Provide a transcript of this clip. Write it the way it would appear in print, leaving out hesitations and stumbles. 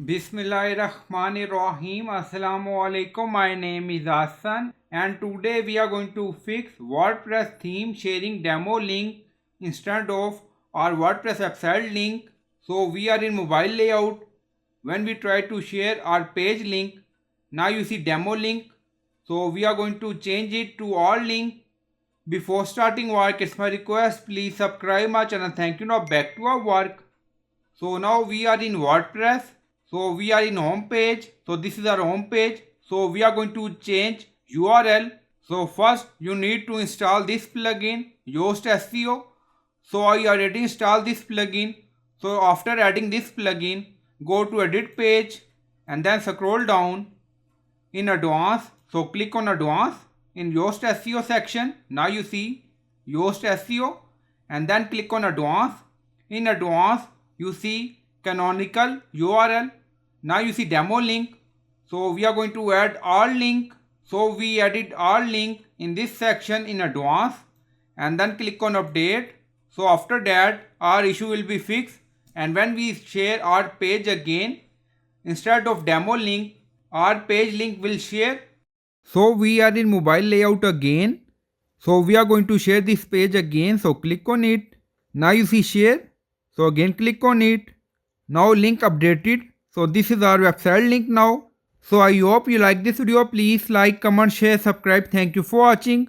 Bismillahirrahmanirrahim. Assalamu alaikum. My name is Hassan and today we are going to fix WordPress theme sharing demo link instead of our WordPress website link. So we are in mobile layout. When we try to share our page link, now you see demo link. So we are going to change it to all link. Before starting work, it's my request, please subscribe my channel. Thank you. Now back to our work. So now we are in WordPress. So we are in home page. So this is our home page. So we are going to change URL. So first you need to install this plugin, Yoast SEO. So I already installed this plugin. So after adding this plugin, go to edit page and then scroll down in advanced. So click on advanced in Yoast SEO section. Now you see Yoast SEO and then click on advanced. In advanced you see canonical URL. Now you see demo link. So we are going to add all link. So we added all link in this section in advance and then click on update. So after that our issue will be fixed, and when we share our page again, instead of demo link, our page link will share. So we are in mobile layout again. So we are going to share this page again. So click on it. Now you see share. So again click on it. Now link updated. So this is our website link now. So I hope you like this video. Please like, comment, share, subscribe. Thank you for watching.